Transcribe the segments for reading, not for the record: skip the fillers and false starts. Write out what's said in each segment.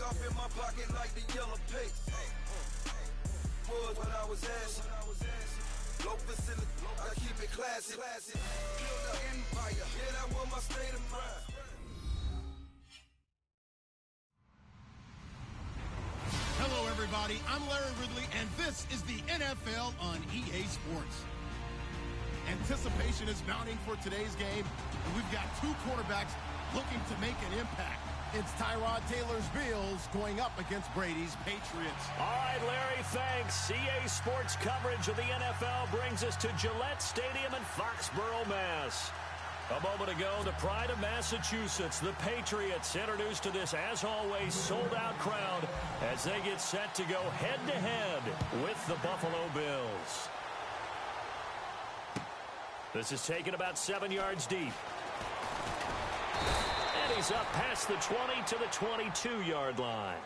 off in my pocket like the yellow paste. Was what I was asking. Low facility, I keep it classy. Build an empire, yeah, that was my state of mind. Hello, everybody. I'm Larry Ridley, and this is the NFL on EA Sports. Anticipation is mounting for today's game, and we've got two quarterbacks looking to make an impact. It's Tyrod Taylor's Bills going up against Brady's Patriots. All right, Larry, thanks. EA Sports coverage of the NFL brings us to Gillette Stadium in Foxborough, Mass. A moment ago, the pride of Massachusetts, the Patriots, introduced to this, as always, sold-out crowd as they get set to go head-to-head with the Buffalo Bills. This is taken about 7 yards deep. And he's up past the 20 to the 22-yard line.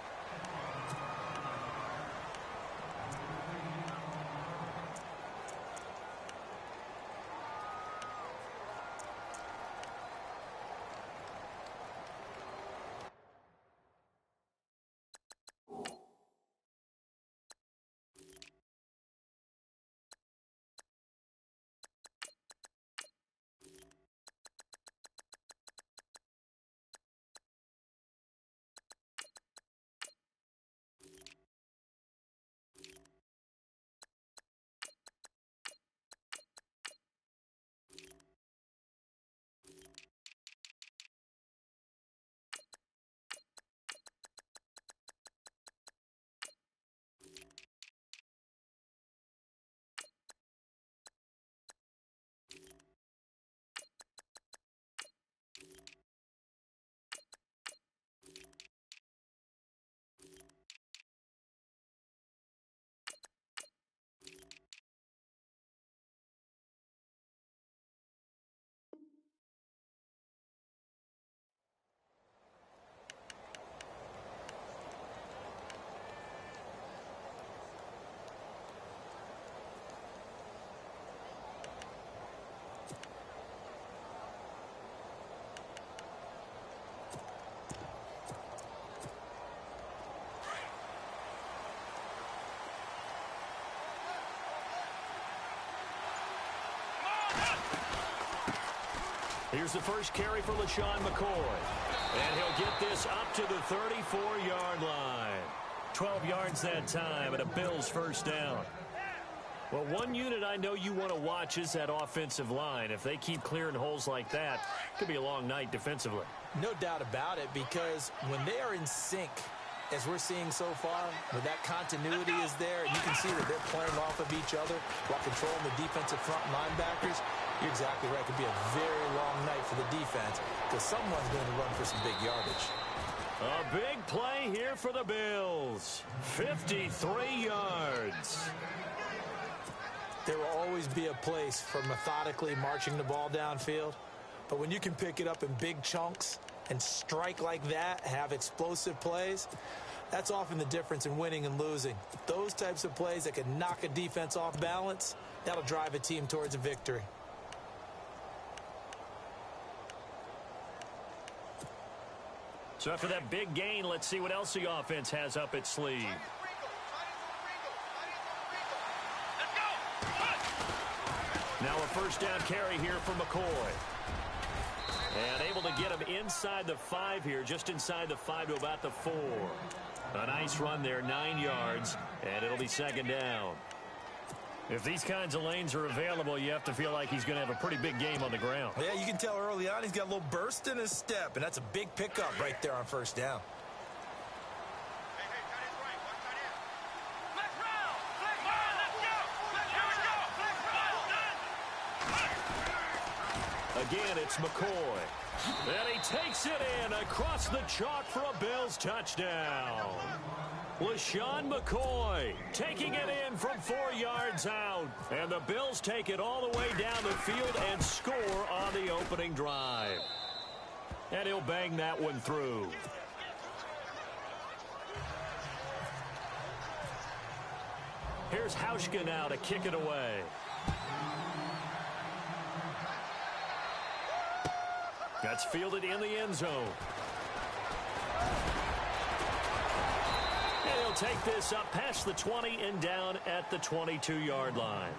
Here's the first carry for LaShawn McCoy. And he'll get this up to the 34-yard line. 12 yards that time and a Bills first down. Well, one unit I know you want to watch is that offensive line. If they keep clearing holes like that, it could be a long night defensively. No doubt about it, because when they are in sync, as we're seeing so far, where that continuity is there, and you can see that they're playing off of each other while controlling the defensive front linebackers, you're exactly right. It could be a very long night for the defense because someone's going to run for some big yardage. A big play here for the Bills. 53 yards. There will always be a place for methodically marching the ball downfield, but when you can pick it up in big chunks and strike like that, have explosive plays, that's often the difference in winning and losing. Those types of plays that can knock a defense off balance, that'll drive a team towards a victory. So after that big gain, let's see what else the offense has up its sleeve. Now a first down carry here for McCoy. And able to get him inside the 5 here, just inside the 5 to about the 4. A nice run there, 9 yards, and it'll be second down. If these kinds of lanes are available, you have to feel like he's going to have a pretty big game on the ground. Yeah, you can tell early on he's got a little burst in his step, and that's a big pickup right there on first down. Again, it's McCoy. And he takes it in across the chalk for a Bills touchdown. LaShawn McCoy taking it in from 4 yards out. And the Bills take it all the way down the field and score on the opening drive. And he'll bang that one through. Here's Hauschka now to kick it away. That's fielded in the end zone. take this up past the 20 and down at the 22-yard line.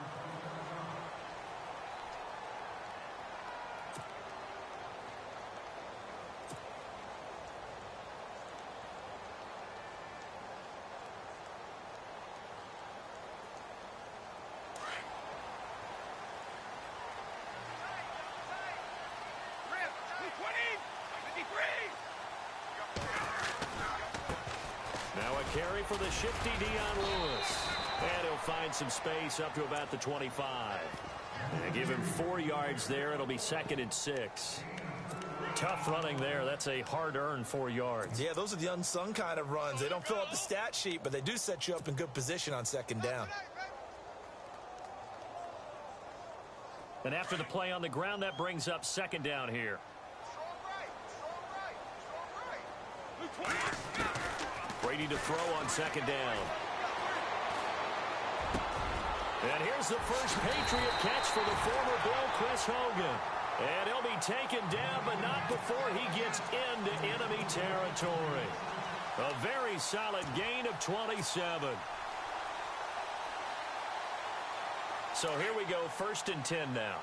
Now a carry for the shifty Dion Lewis. And he'll find some space up to about the 25. And give him 4 yards there. It'll be 2nd and 6. Tough running there. That's a hard-earned 4 yards. Yeah, those are the unsung kind of runs. They don't fill up the stat sheet, but they do set you up in good position on 2nd down. And after the play on the ground, that brings up 2nd down here. Brady to throw on 2nd down. And here's the first Patriot catch for the former Bill, Chris Hogan. And he'll be taken down, but not before he gets into enemy territory. A very solid gain of 27. So here we go, 1st and 10 now.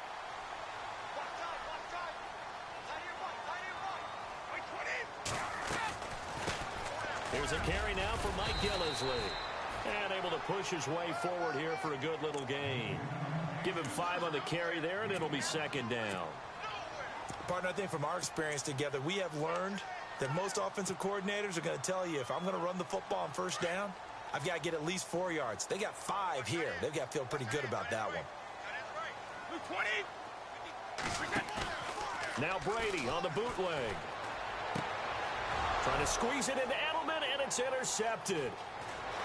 Here's a carry now for Mike Gillisley. And able to push his way forward here for a good little gain. Give him 5 on the carry there, and it'll be 2nd down. Partner, I think from our experience together, we have learned that most offensive coordinators are going to tell you, if I'm going to run the football on 1st down, I've got to get at least 4 yards. They got 5 here. They've got to feel pretty good about that one. Now Brady on the bootleg. Trying to squeeze it into Edelman, and it's intercepted.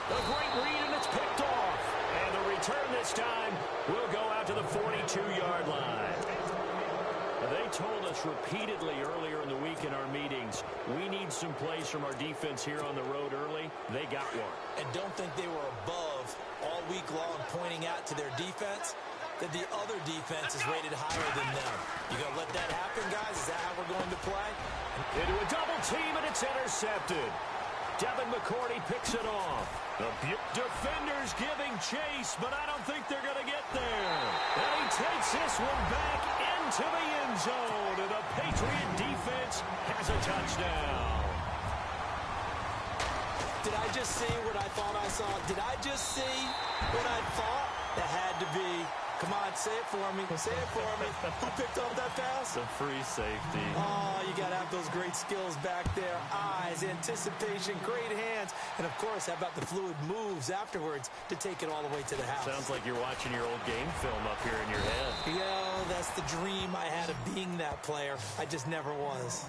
A great read, and it's picked off. And the return this time will go out to the 42-yard line. They told us repeatedly earlier in the week in our meetings, we need some plays from our defense here on the road early. They got one. And don't think they were above all week long pointing out to their defense that the other defense is rated higher than them. You going to let that happen, guys? Is that how we're going to play? Into a double team, and it's intercepted. Devin McCourty picks it off. The defenders giving chase, but I don't think they're going to get there. And he takes this one back into the end zone, and the Patriot defense has a touchdown. Did I just see what I thought I saw? Did I just see what I thought? That had to be. Come on, say it for me. Say it for me. Who picked up that pass? The free safety. Oh, you got to have those great skills back there. Eyes, anticipation, great hands. And, of course, how about the fluid moves afterwards to take it all the way to the house? Sounds like you're watching your old game film up here in your head. Yeah, that's the dream I had of being that player. I just never was.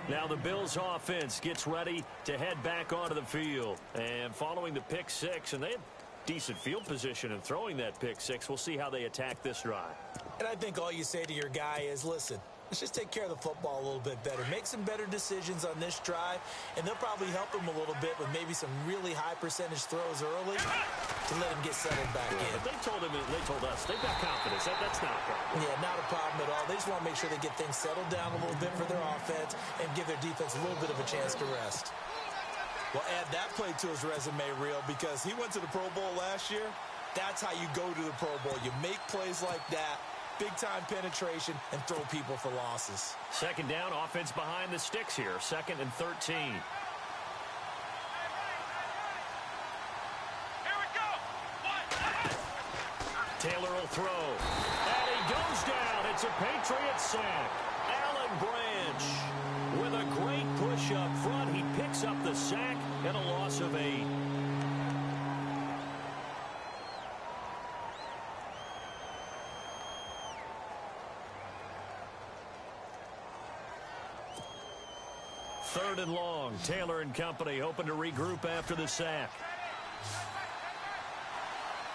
Now the Bills offense gets ready to head back onto the field. And following the pick 6, and they had decent field position in throwing that pick 6. We'll see how they attack this drive. And I think all you say to your guy is, listen, let's just take care of the football a little bit better. Make some better decisions on this drive, and they'll probably help him a little bit with maybe some really high percentage throws early to let him get settled back in. But they told us, they've got confidence. That's not a problem. Yeah, not a problem at all. They just want to make sure they get things settled down a little bit for their offense and give their defense a little bit of a chance to rest. Well, add that play to his resume reel because he went to the Pro Bowl last year. That's how you go to the Pro Bowl. You make plays like that, big-time penetration, and throw people for losses. 2nd down, offense behind the sticks here. 2nd and 13. Here we go. Taylor will throw. And he goes down. It's a Patriot sack. Alan Branch with a great push up front. He picks up the sack and a loss of 8. Third and long. Taylor and company hoping to regroup after the sack.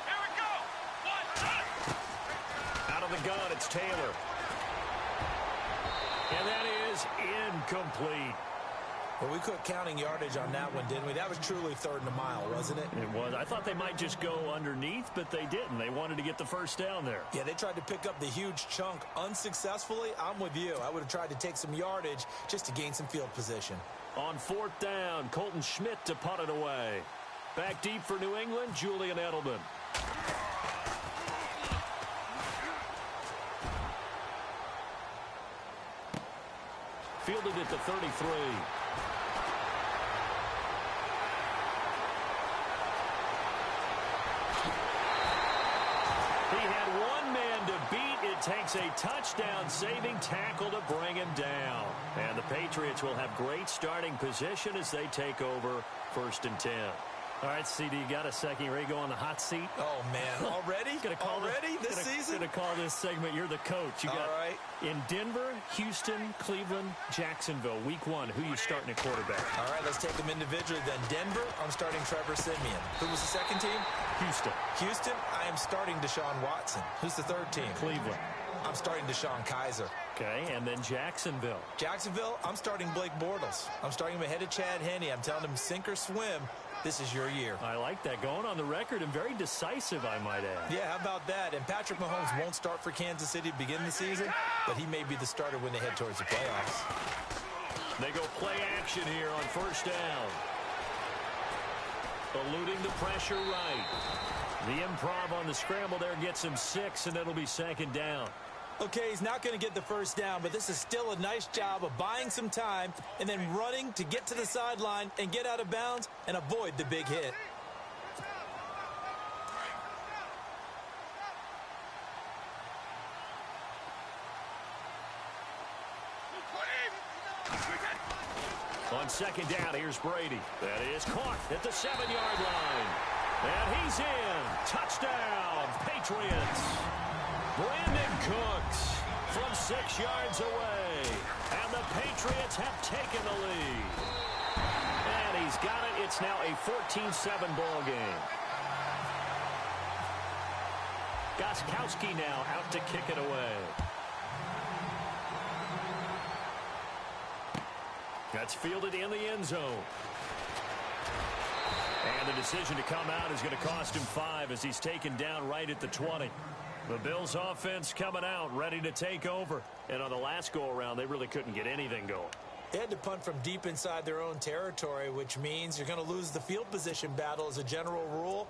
Here we go. Out of the gun, it's Taylor. And that is incomplete. Well, we quit counting yardage on that one, didn't we? That was truly 3rd and a mile, wasn't it? It was. I thought they might just go underneath, but they didn't. They wanted to get the first down there. Yeah, they tried to pick up the huge chunk unsuccessfully. I'm with you. I would have tried to take some yardage just to gain some field position. On 4th down, Colton Schmidt to punt it away. Back deep for New England, Julian Edelman. Fielded at the 33. He had one man to beat. It takes a touchdown-saving tackle to bring him down. And the Patriots will have great starting position as they take over 1st and 10. All right, CD, you got a second. You ready to go on the hot seat? Oh, man. Already? This season? Going to call this segment, you're the coach. You got all right. In Denver, Houston, Cleveland, Jacksonville, week 1, who you starting at quarterback? All right, let's take them individually then. Denver, I'm starting Trevor Siemian. Who was the second team? Houston. Houston, I am starting Deshaun Watson. Who's the third team? Cleveland. I'm starting Deshaun Kaiser. Okay, and then Jacksonville. Jacksonville, I'm starting Blake Bortles. I'm starting him ahead of Chad Henne. I'm telling him sink or swim. This is your year. I like that. Going on the record and very decisive, I might add. Yeah, how about that? And Patrick Mahomes won't start for Kansas City to begin the season, but he may be the starter when they head towards the playoffs. They go play action here on 1st down. Eluding the pressure right. The improv on the scramble there gets him 6, and it'll be 2nd down. Okay, he's not going to get the first down, but this is still a nice job of buying some time and then running to get to the sideline and get out of bounds and avoid the big hit. On 2nd down, here's Brady. That is caught at the 7-yard line. And he's in. Touchdown, Patriots. Brandon Cooks from 6 yards away. And the Patriots have taken the lead. And he's got it. It's now a 14-7 ball game. Gostkowski now out to kick it away. That's fielded in the end zone. And the decision to come out is going to cost him 5 as he's taken down right at the 20. The Bills offense coming out, ready to take over. And on the last go-around, they really couldn't get anything going. They had to punt from deep inside their own territory, which means you're going to lose the field position battle as a general rule.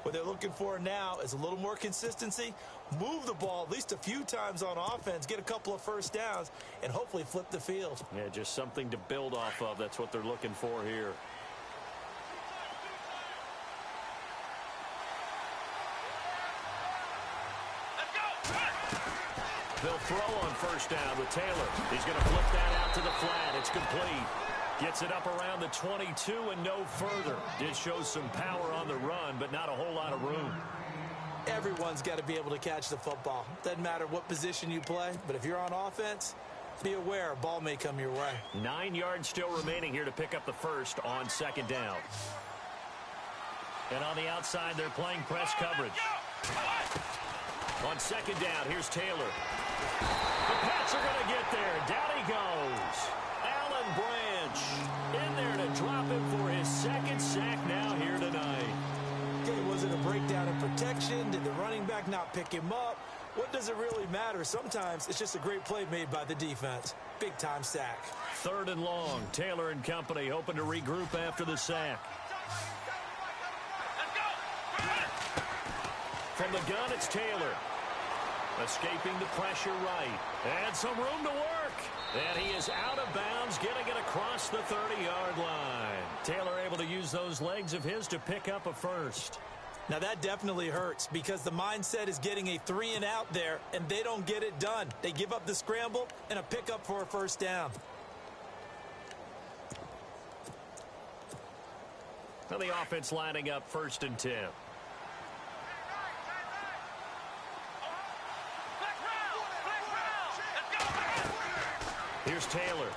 What they're looking for now is a little more consistency, move the ball at least a few times on offense, get a couple of first downs, and hopefully flip the field. Yeah, just something to build off of. That's what they're looking for here. They'll throw on 1st down with Taylor. He's going to flip that out to the flat. It's complete. Gets it up around the 22 and no further. Did show some power on the run, but not a whole lot of room. Everyone's got to be able to catch the football. Doesn't matter what position you play, but if you're on offense, be aware a ball may come your way. 9 yards still remaining here to pick up the first on 2nd down. And on the outside, they're playing press coverage. On 2nd down, here's Taylor. The Pats are going to get there. Down he goes. Alan Branch in there to drop him for his 2nd sack now here tonight. Okay, was it a breakdown in protection? Did the running back not pick him up? What does it really matter? Sometimes it's just a great play made by the defense. Big-time sack. 3rd and long. Taylor and company hoping to regroup after the sack. From the gun, it's Taylor. Escaping the pressure right. And some room to work. And he is out of bounds, getting it across the 30-yard line. Taylor able to use those legs of his to pick up a first. Now that definitely hurts because the mindset is getting a 3-and-out there, and they don't get it done. They give up the scramble and a pickup for a first down. Now the offense lining up 1st and 10. Here's Taylor.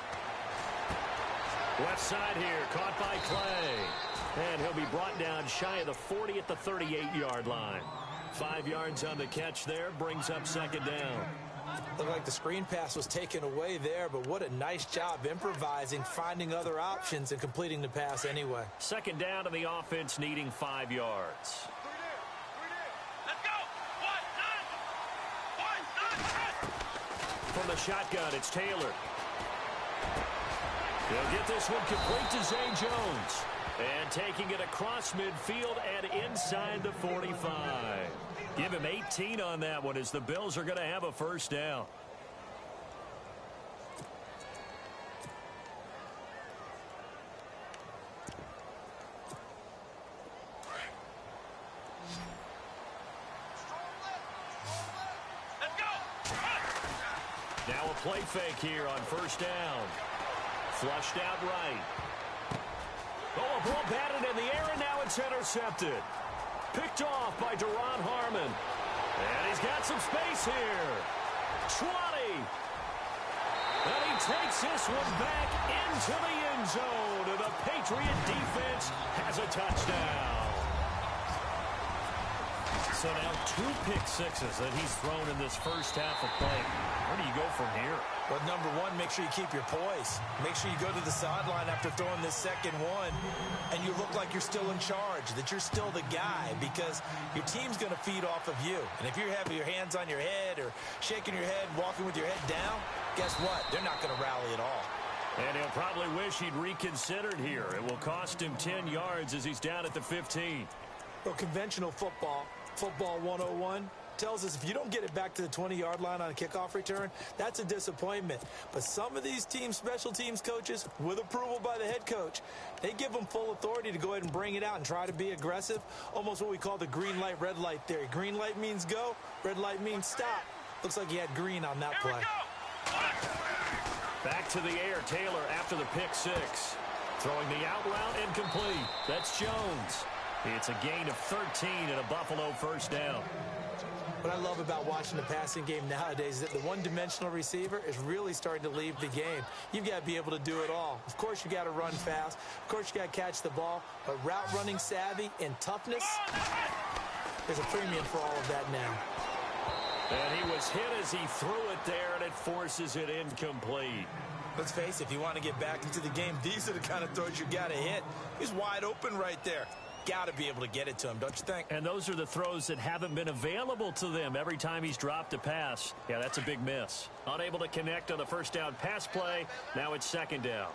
Left side here, caught by Clay. And he'll be brought down shy of the 40 at the 38-yard line. 5 yards on the catch there, brings up 2nd down. Looked like the screen pass was taken away there, but what a nice job improvising, finding other options, and completing the pass anyway. 2nd down, and the offense needing 5 yards. From the shotgun, it's Taylor. He'll get this one complete to Zay Jones. And taking it across midfield and inside the 45. Give him 18 on that one as the Bills are going to have a first down. Now a play fake here on first down. Flushed out right. Oh, a ball batted in the air, and now it's intercepted. Picked off by Deron Harmon. And he's got some space here. 20. And he takes this one back into the end zone. And the Patriot defense has a touchdown. So now 2 pick sixes that he's thrown in this first half of play. Where do you go from here? Well, number one, make sure you keep your poise. Make sure you go to the sideline after throwing this second one, and you look like you're still in charge, that you're still the guy, because your team's going to feed off of you. And if you're having your hands on your head or shaking your head, walking with your head down, guess what? They're not going to rally at all. And he'll probably wish he'd reconsidered here. It will cost him 10 yards as he's down at the 15. Well, conventional football 101, tells us if you don't get it back to the 20-yard line on a kickoff return, that's a disappointment. But some of these team special teams coaches, with approval by the head coach, they give them full authority to go ahead and bring it out and try to be aggressive, almost what we call the green light, red light theory. Green light means go, red light means stop. Looks like he had green on that play. Back to the air, Taylor after the pick six. Throwing the out route incomplete. That's Jones. It's a gain of 13 and a Buffalo first down. What I love about watching the passing game nowadays is that the one-dimensional receiver is really starting to leave the game. You've got to be able to do it all. Of course, you got to run fast. Of course, you got to catch the ball. But route running savvy and toughness, there's a premium for all of that now. And he was hit as he threw it there, and it forces it incomplete. Let's face it, if you want to get back into the game, these are the kind of throws you got to hit. He's wide open right there. Got to be able to get it to him, don't you think? And those are the throws that haven't been available to them every time he's dropped a pass. Yeah, that's a big miss. Unable to connect on the first down pass play. Now it's second down.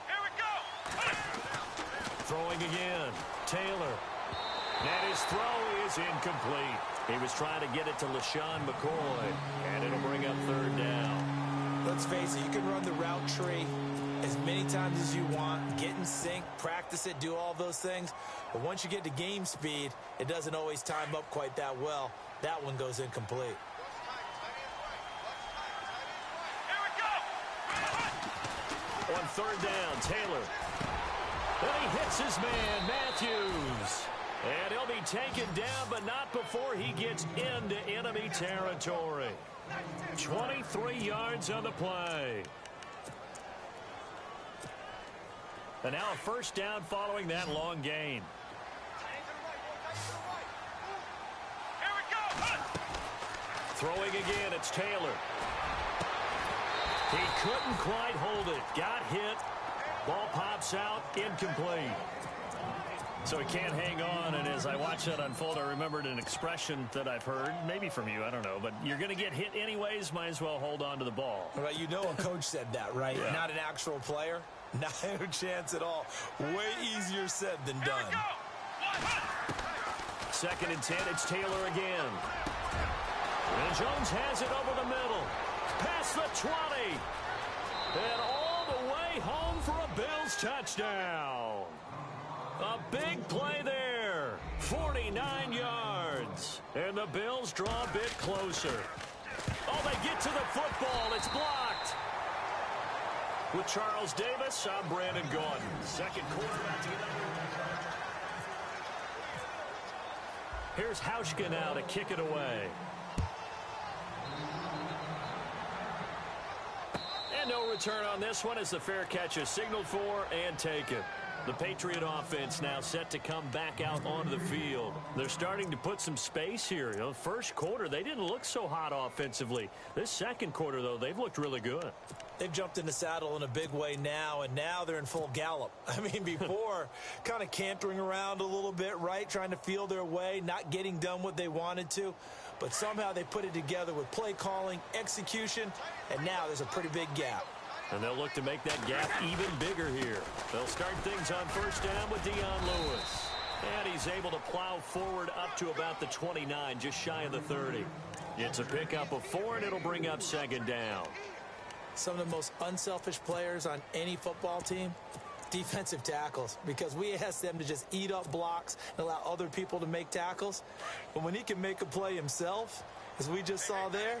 Here we go. Throwing again. Taylor. And his throw is incomplete. He was trying to get it to LaShawn McCoy, and it'll bring up third down. Let's face it, you can run the route tree as many times as you want, get in sync, practice it, do all those things. But once you get to game speed, it doesn't always time up quite that well. That one goes incomplete. Here we go. On third down, Taylor. Then he hits his man, Matthews. And he'll be taken down, but not before he gets into enemy territory. 23 yards on the play. And now a first down following that long gain. Here we go. Throwing again, it's Taylor. He couldn't quite hold it. Got hit. Ball pops out, incomplete. So he can't hang on, and as I watched that unfold, I remembered an expression that I've heard, maybe from you, I don't know, but you're going to get hit anyways, might as well hold on to the ball. Right, you know a coach said that, right? Yeah. Not an actual player. Not a chance at all. Way easier said than done. Second and 10, it's Taylor again. And Jones has it over the middle. Past the 20. And all the way home for a Bills touchdown. A big play there. 49 yards. And the Bills draw a bit closer. Oh, they get to the football. It's blocked. With Charles Davis, I'm Brandon Gordon. Second quarter about to get underway. Here's Hauschka now to kick it away. And no return on this one as the fair catch is signaled for and taken. The Patriot offense now set to come back out onto the field. They're starting to put some space here. You know, first quarter, they didn't look so hot offensively. This second quarter, though, they've looked really good. They've jumped in the saddle in a big way now, and now they're in full gallop. I mean, before, kind of cantering around a little bit, right, trying to feel their way, not getting done what they wanted to. But somehow they put it together with play calling, execution, and now there's a pretty big gap. And they'll look to make that gap even bigger here. They'll start things on first down with Dion Lewis. And he's able to plow forward up to about the 29, just shy of the 30. It's a pickup of 4, and it'll bring up second down. Some of the most unselfish players on any football team, defensive tackles, because we ask them to just eat up blocks and allow other people to make tackles. But when he can make a play himself, as we just saw there,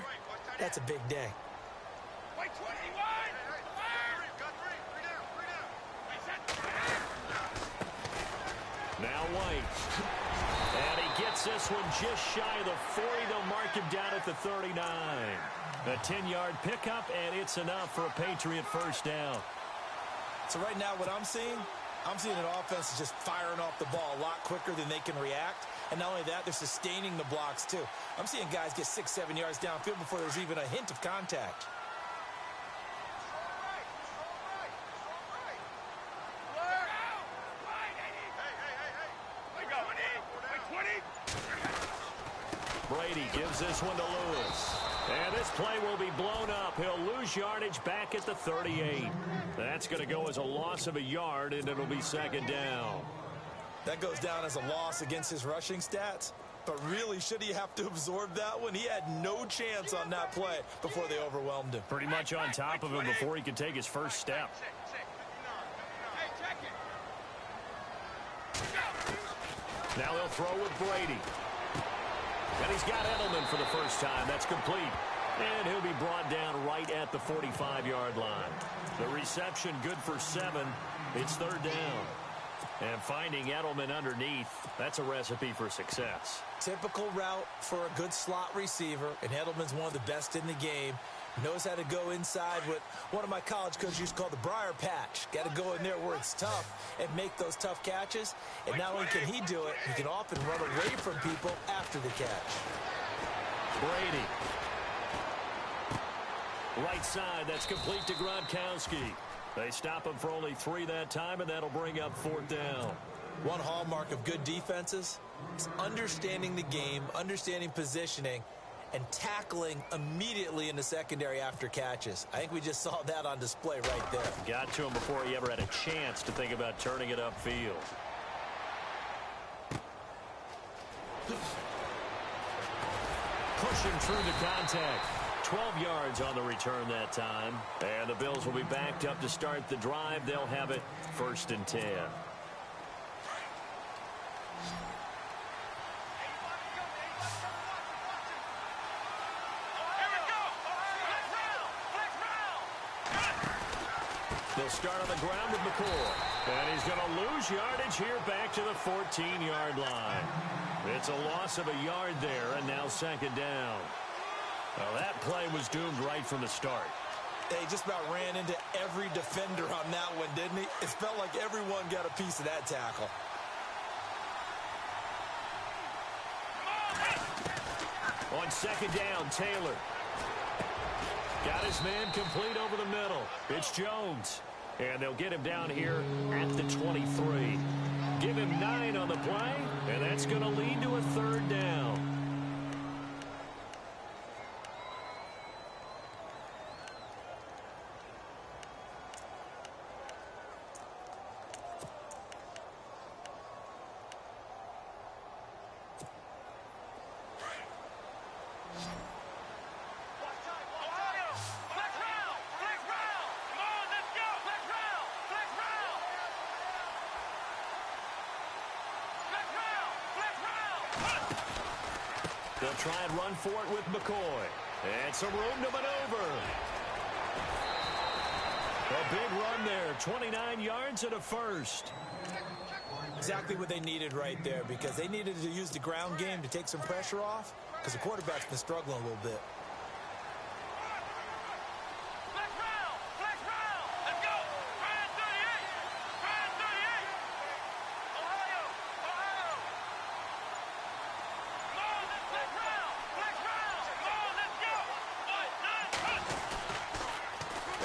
that's a big day. Now White. And he gets this one just shy of the 40. They'll mark him down at the 39. A 10-yard pickup, and it's enough for a Patriot first down. So right now what I'm seeing an offense is just firing off the ball a lot quicker than they can react. And not only that, they're sustaining the blocks too. I'm seeing guys get 6-7 yards downfield before there's even a hint of contact. Brady gives this one to Lewis. And this play will be blown up. He'll lose yardage back at the 38. That's going to go as a loss of a yard, and it'll be second down. That goes down as a loss against his rushing stats. But really, should he have to absorb that one? He had no chance on that play before they overwhelmed him. Pretty much on top of him before he could take his first step. Now he'll throw with Brady. And he's got Edelman for the first time. That's complete. And he'll be brought down right at the 45-yard line. The reception good for 7. It's third down. And finding Edelman underneath, that's a recipe for success. Typical route for a good slot receiver, and Edelman's one of the best in the game. Knows how to go inside what one of my college coaches used to call the briar patch. Got to go in there where it's tough and make those tough catches. And not only can he do it, he can often run away from people after the catch. Brady. Right side, that's complete to Gronkowski. They stop him for only 3 that time, and that'll bring up fourth down. One hallmark of good defenses is understanding the game, understanding positioning, and tackling immediately in the secondary after catches. I think we just saw that on display right there. Got to him before he ever had a chance to think about turning it upfield. Pushing through the contact. 12 yards on the return that time. And the Bills will be backed up to start the drive. They'll have it first and 10. They'll start on the ground with McCoy. And he's going to lose yardage here back to the 14-yard line. It's a loss of a yard there, and now second down. Well, that play was doomed right from the start. He just about ran into every defender on that one, didn't he? It felt like everyone got a piece of that tackle. On second down, Taylor. Got his man complete over the middle. It's Jones. And they'll get him down here at the 23. Give him 9 on the play, and that's going to lead to a third down. They'll try and run for it with McCoy. And some room to maneuver. A big run there. 29 yards and a first. Exactly what they needed right there, because they needed to use the ground game to take some pressure off, because the quarterback's been struggling a little bit.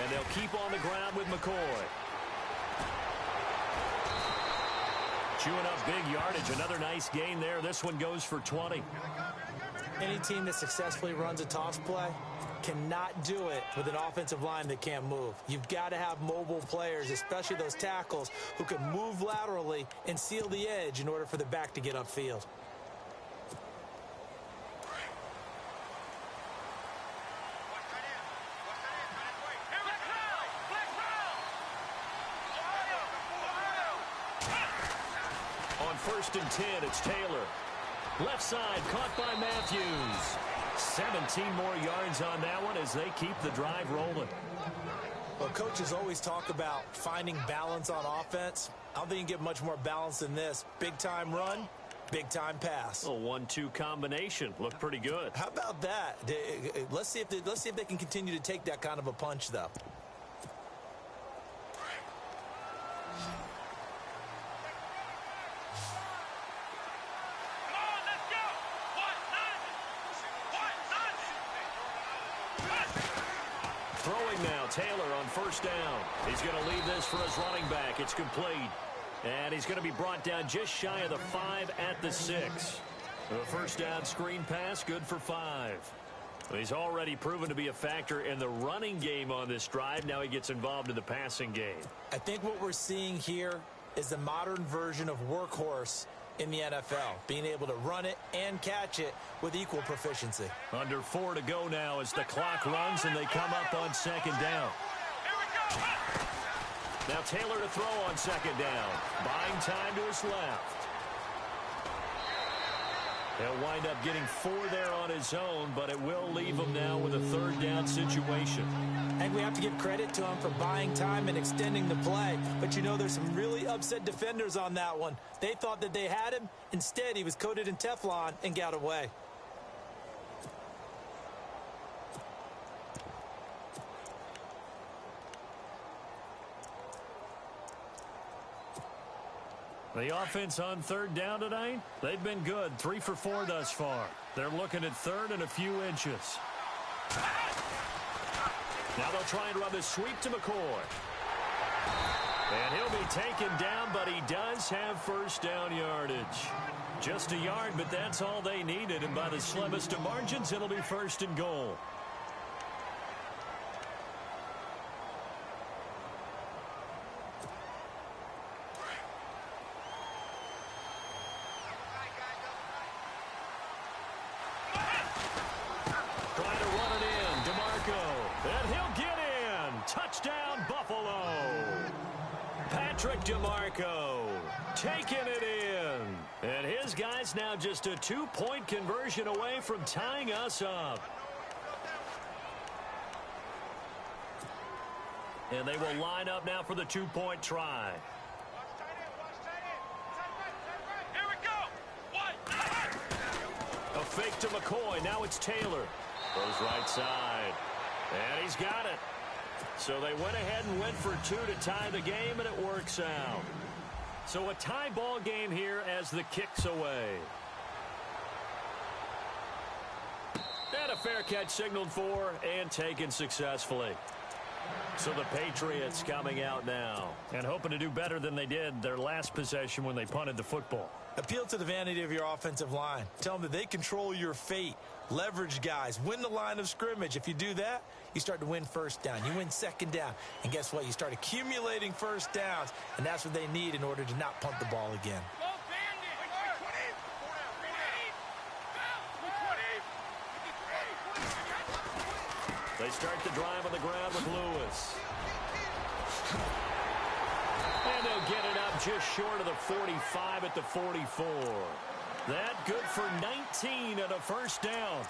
And they'll keep on the ground with McCoy. Chewing up big yardage. Another nice gain there. This one goes for 20. Any team that successfully runs a toss play cannot do it with an offensive line that can't move. You've got to have mobile players, especially those tackles, who can move laterally and seal the edge in order for the back to get upfield. On 1st and 10, it's Taylor. Left side, caught by Matthews. 17 more yards on that one as they keep the drive rolling. Well, coaches always talk about finding balance on offense. I don't think you can get much more balance than this. Big-time run, big-time pass. A 1-2 combination. Looked pretty good. How about that? Let's see if they can continue to take that kind of a punch, though. Throwing now, Taylor on 1st down. He's going to leave this for his running back. It's complete. And he's going to be brought down just shy of the 5 at the 6. The 1st down screen pass, good for 5. He's already proven to be a factor in the running game on this drive. Now he gets involved in the passing game. I think what we're seeing here is the modern version of workhorse in the NFL, being able to run it and catch it with equal proficiency. Under 4 to go now as the clock runs and they come up on 2nd down. Now Taylor to throw on 2nd down. Buying time to his left. He'll wind up getting 4 there on his own, but it will leave him now with a 3rd down situation. I think we have to give credit to him for buying time and extending the play. But, you know, there's some really upset defenders on that one. They thought that they had him. Instead, he was coated in Teflon and got away. The offense on 3rd down tonight, they've been good. 3 for 4 thus far. They're looking at 3rd and a few inches. Now they'll try and run the sweep to McCoy. And he'll be taken down, but he does have 1st down yardage. Just a yard, but that's all they needed. And by the slimmest of margins, it'll be 1st and goal. Touchdown, Buffalo. Patrick DeMarco taking it in. And his guys now just a 2-point conversion away from tying us up. And they will line up now for the 2-point try. Here we go. A fake to McCoy. Now it's Taylor. Goes right side. And he's got it. So they went ahead and went for 2 to tie the game, and it works out. So a tie ball game here as the kick's away. And a fair catch signaled for and taken successfully. So the Patriots coming out now and hoping to do better than they did their last possession when they punted the football. Appeal to the vanity of your offensive line. Tell them that they control your fate. Leverage guys. Win the line of scrimmage. If you do that, you start to win 1st down. You win 2nd down. And guess what? You start accumulating 1st downs. And that's what they need in order to not punt the ball again. They start the drive on the ground with Lewis. And they'll get it up just short of the 45 at the 44. That good for 19 and a 1st down.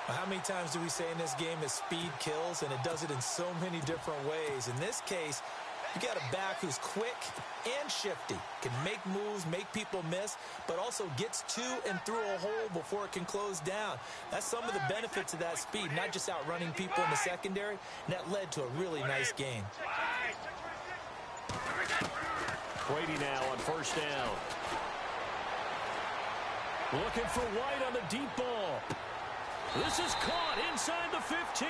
How many times do we say in this game that speed kills, and it does it in so many different ways? In this case, you got a back who's quick and shifty, can make moves, make people miss, but also gets to and through a hole before it can close down. That's some of the benefits of that speed, not just outrunning people in the secondary, and that led to a really nice game. Brady now on 1st down. Looking for White on the deep ball. This is caught inside the 15.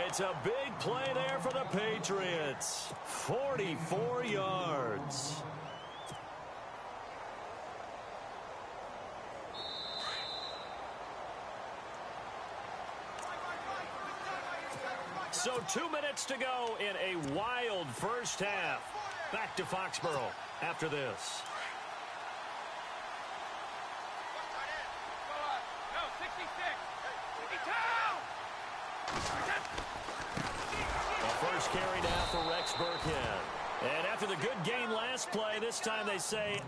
It's a big play there for the Patriots. 44 yards. So 2 minutes to go in a wild first half. Back to Foxborough after this. No, 66. The first carry now for Rex Burkhead. And after the good gain last play, this time they say,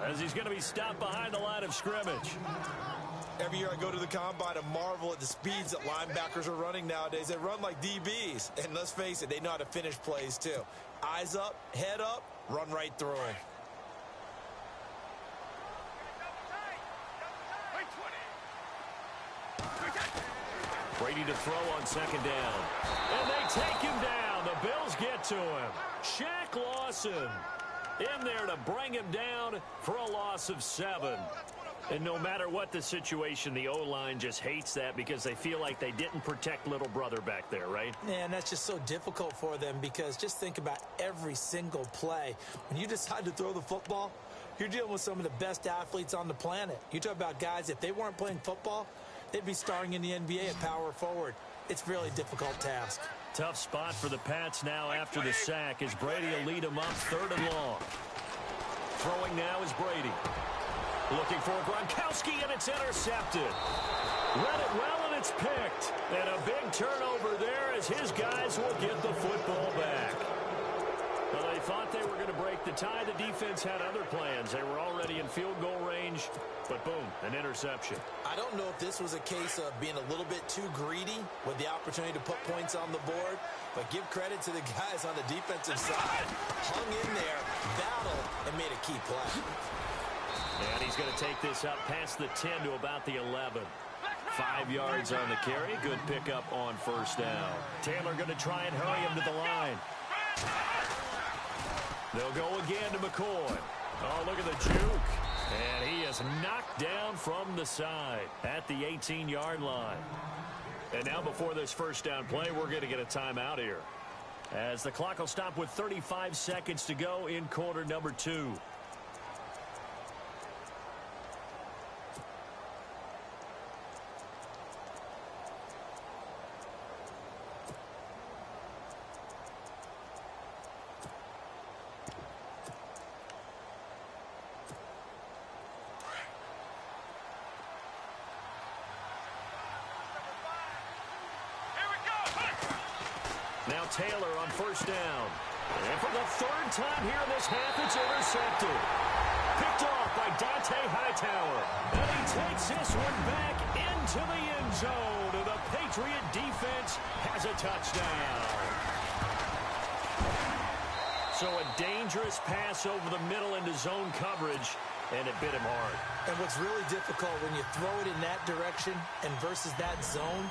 as he's going to be stopped behind the line of scrimmage. Every year I go to the combine and marvel at the speeds that linebackers are running nowadays. They run like DBs. And let's face it, they know how to finish plays too. Eyes up, head up, run right through them. Brady to throw on second down. And they take him down. The Bills get to him. Shaq Lawson in there to bring him down for a loss of 7. And no matter what the situation, the O-line just hates that because they feel like they didn't protect little brother back there, right? Man, that's just so difficult for them because just think about every single play. When you decide to throw the football, you're dealing with some of the best athletes on the planet. You talk about guys, if they weren't playing football, they'd be starring in the NBA at power forward. It's a really difficult task. Tough spot for the Pats now after the sack as Brady will lead them up 3rd and long. Throwing now is Brady. Looking for Gronkowski, and it's intercepted. Read it well, and it's picked. And a big turnover there as his guys will get the football back. Well, they thought they were going to break the tie. The defense had other plans. They were already in field goal range, but boom, an interception. I don't know if this was a case of being a little bit too greedy with the opportunity to put points on the board, but give credit to the guys on the defensive side. Hung in there, battled, and made a key play. And he's going to take this up past the 10 to about the 11. 5 yards on the carry. Good pickup on first down. Taylor going to try and hurry him to the line. They'll go again to McCoy. Oh, look at the juke. And he is knocked down from the side at the 18-yard line. And now before this first down play, we're going to get a timeout here, as the clock will stop with 35 seconds to go in quarter number 2. Now Taylor on first down. And for the 3rd time here in this half, it's intercepted. Picked off by Dante Hightower. And he takes this one back into the end zone. And the Patriot defense has a touchdown. So a dangerous pass over the middle into zone coverage, and it bit him hard. And what's really difficult when you throw it in that direction and versus that zone,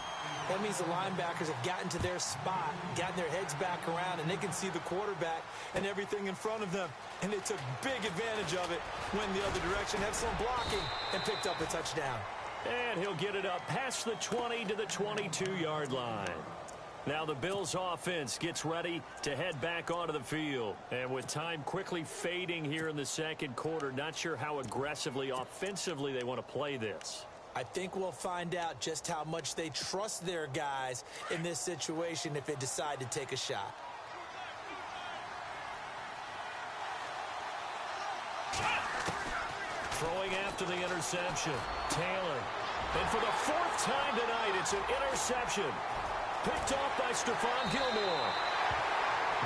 that means the linebackers have gotten to their spot, gotten their heads back around, and they can see the quarterback and everything in front of them. And they took big advantage of it, went the other direction, had some blocking, and picked up a touchdown. And he'll get it up past the 20 to the 22-yard line. Now the Bills offense gets ready to head back onto the field. And with time quickly fading here in the second quarter, not sure how aggressively, offensively they want to play this. I think we'll find out just how much they trust their guys in this situation if they decide to take a shot. Throwing after the interception, Taylor. And for the 4th time tonight, it's an interception. Picked off by Stephon Gilmore.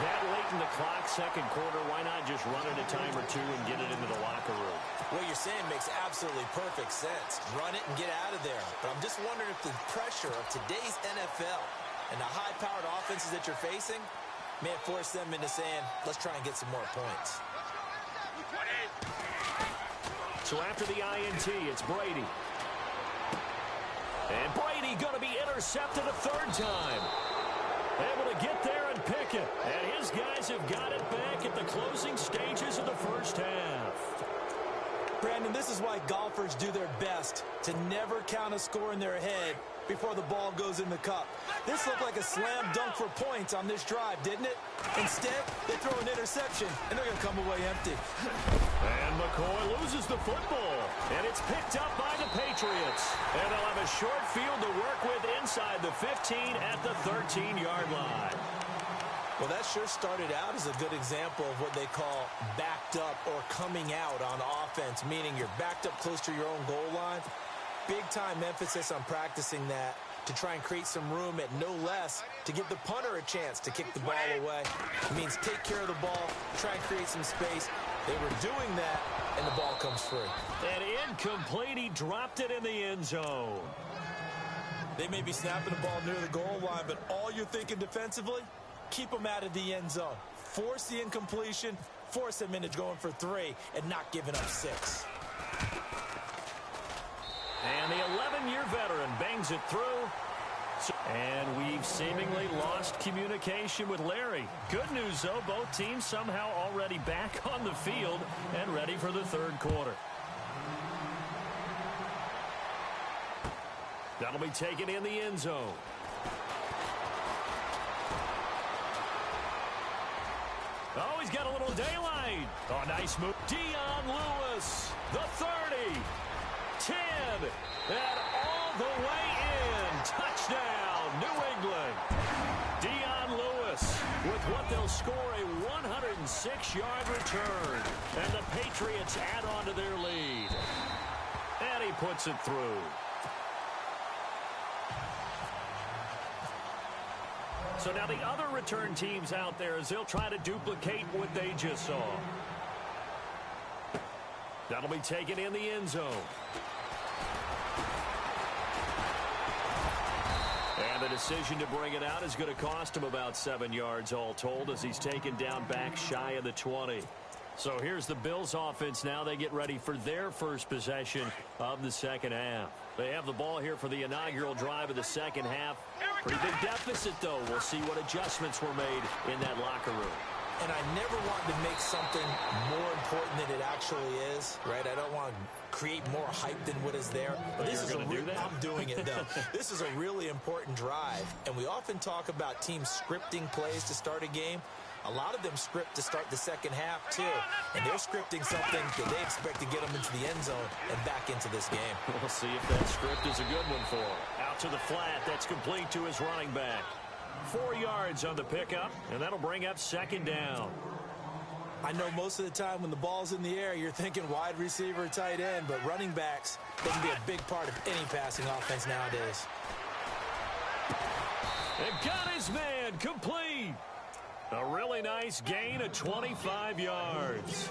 That late in the clock, second quarter, why not just run it a time or two and get it into the locker room? What you're saying makes absolutely perfect sense. Run it and get out of there. But I'm just wondering if the pressure of today's NFL and the high-powered offenses that you're facing may have forced them into saying, let's try and get some more points. So after the INT, it's Brady. And Brady going to be intercepted a 3rd time. Able to get there and pick it. And his guys have got it back at the closing stages of the first half. Brandon, this is why golfers do their best to never count a score in their head before the ball goes in the cup. This looked like a slam dunk for points on this drive, didn't it? Instead, they throw an interception, and they're going to come away empty. And McCoy loses the football, and it's picked up by the Patriots. And they'll have a short field to work with inside the 15 at the 13-yard line. Well, that sure started out as a good example of what they call backed up or coming out on offense, meaning you're backed up close to your own goal line. Big-time emphasis on practicing that to try and create some room at no less to give the punter a chance to kick the ball away. It means take care of the ball, try and create some space. They were doing that, and the ball comes free. And incomplete, he dropped it in the end zone. They may be snapping the ball near the goal line, but all you're thinking defensively, keep them out of the end zone. Force the incompletion, force them into going for 3, and not giving up 6. And the 11-year veteran bangs it through. And we've seemingly lost communication with Larry. Good news, though, both teams somehow already back on the field and ready for the third quarter. That'll be taken in the end zone. Oh, he's got a little daylight. Oh, nice move. Dion Lewis, the 30, 10, and all the way in. Touchdown, New England. Dion Lewis with what they'll score a 106-yard return. And the Patriots add on to their lead. And he puts it through. So now the other return teams out there as they'll try to duplicate what they just saw. That'll be taken in the end zone. And the decision to bring it out is going to cost him about 7 yards all told as he's taken down back shy of the 20. So here's the Bills offense now. They get ready for their first possession of the second half. They have the ball here for the inaugural drive of the second half. Pretty big deficit, though. We'll see what adjustments were made in that locker room. And I never want to make something more important than it actually is, right? I don't want to create more hype than what is there. But this is I'm doing it, though. This is a really important drive. And we often talk about teams scripting plays to start a game. A lot of them script to start the second half, too. And they're scripting something that they expect to get them into the end zone and back into this game. We'll see if that script is a good one for him. Out to the flat. That's complete to his running back. 4 yards on the pickup, and that'll bring up second down. I know most of the time when the ball's in the air, you're thinking wide receiver, tight end, but running backs, they can be a big part of any passing offense nowadays. And got his man complete. A really nice gain of 25 yards.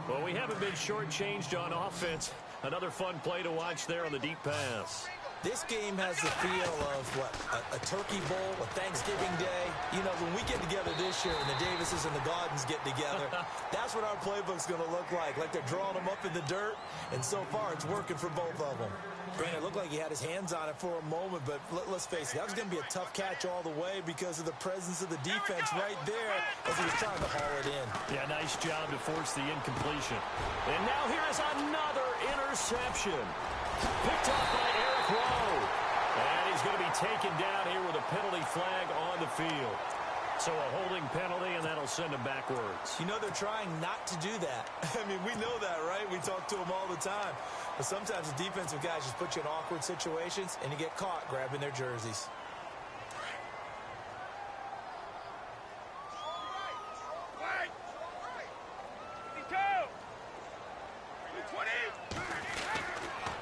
Well, we haven't been shortchanged on offense. Another fun play to watch there on the deep pass. This game has the feel of, a Turkey Bowl, a Thanksgiving Day. You know, when we get together this year and the Davises and the Gaudens get together, that's what our playbook's going to look like they're drawing them up in the dirt, and so far it's working for both of them. Brandon, it looked like he had his hands on it for a moment, but let's face it, that was going to be a tough catch all the way because of the presence of the defense right there as he was trying to haul it in. Yeah, nice job to force the incompletion. And now here is another interception. Picked off by Eric Rowe. And he's going to be taken down here with a penalty flag on the field. So a holding penalty, and that'll send him backwards. You know, they're trying not to do that. I mean, we know that, right? We talk to them all the time. But sometimes the defensive guys just put you in awkward situations, and you get caught grabbing their jerseys.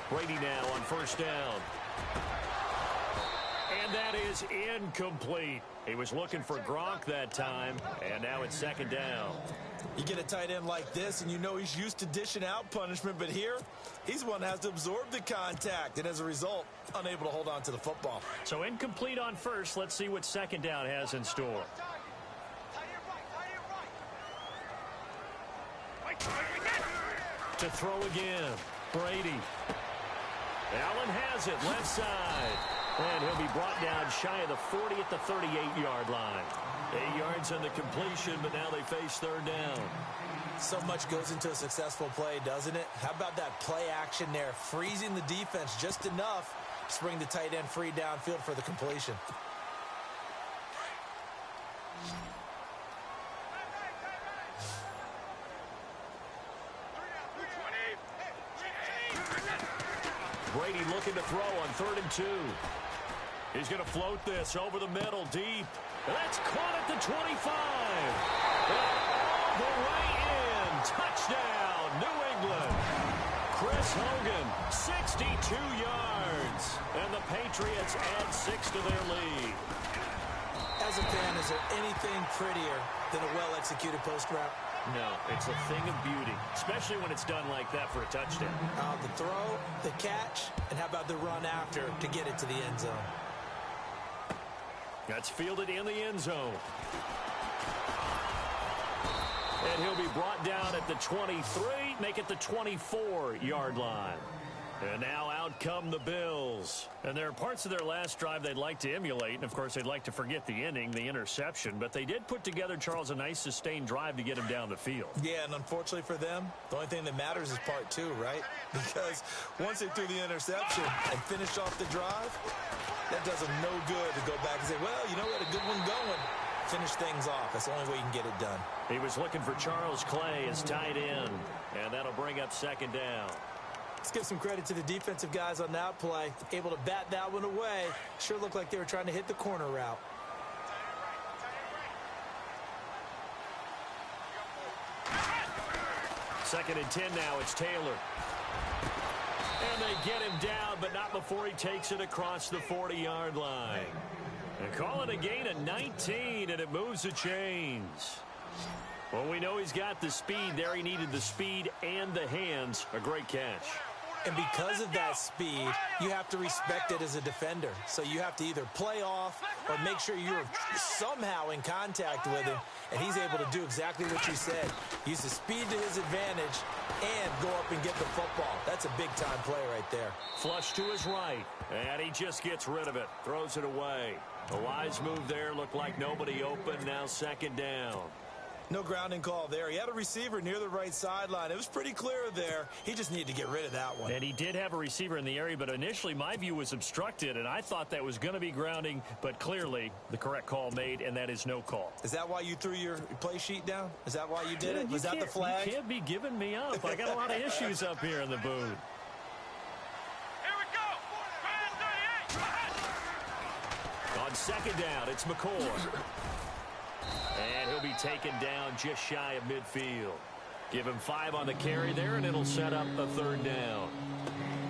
Brady now on first down. And that is incomplete. He was looking for Gronk that time, and now it's second down. You get a tight end like this, and you know he's used to dishing out punishment, but here, he's one that has to absorb the contact, and as a result, unable to hold on to the football. So incomplete on first. Let's see what second down has in store. To throw again, Brady. Allen has it, left side. And he'll be brought down shy of the 40 at the 38-yard line. 8 yards on the completion, but now they face third down. So much goes into a successful play, doesn't it? How about that play action there, freezing the defense just enough to bring the tight end free downfield for the completion. Brady looking to throw on 3rd and 2. He's going to float this over the middle, deep. That's caught at the 25. All the way in. Touchdown, New England. Chris Hogan, 62 yards. And the Patriots add 6 to their lead. As a fan, is there anything prettier than a well-executed post route? No, it's a thing of beauty, especially when it's done like that for a touchdown. The throw, the catch, and how about the run after to get it to the end zone? That's fielded in the end zone. And he'll be brought down at the 23, make it the 24-yard line. And now out come the Bills. And there are parts of their last drive they'd like to emulate. And, of course, they'd like to forget the inning, the interception. But they did put together, Charles, a nice sustained drive to get him down the field. Yeah, and unfortunately for them, the only thing that matters is part 2, right? Because once they threw the interception and finished off the drive, that does them no good to go back and say, well, you know what, a good one going. Finish things off. That's the only way you can get it done. He was looking for Charles Clay as tight end. And that'll bring up 2nd down. Let's give some credit to the defensive guys on that play. Able to bat that one away. Sure looked like they were trying to hit the corner route. Second and 10 now. It's Taylor. And they get him down, but not before he takes it across the 40-yard line. And call it a gain of 19, and it moves the chains. Well, we know he's got the speed there. He needed the speed and the hands. A great catch. And because of that speed, you have to respect it as a defender. So you have to either play off or make sure you're somehow in contact with him. And he's able to do exactly what you said. Use the speed to his advantage and go up and get the football. That's a big-time play right there. Flush to his right. And he just gets rid of it. Throws it away. A wise move there. Looked like nobody open. Now 2nd down. No grounding call there. He had a receiver near the right sideline. It was pretty clear there. He just needed to get rid of that one. And he did have a receiver in the area, but initially my view was obstructed, and I thought that was going to be grounding, but clearly the correct call made, and that is no call. Is that why you threw your play sheet down? Is that why you did it? Was that the flag? You can't be giving me up. I got a lot of issues up here in the booth. Here we go. 38. On 2nd down, it's McCoy. And he'll be taken down just shy of midfield. Give him 5 on the carry there, and it'll set up a 3rd down.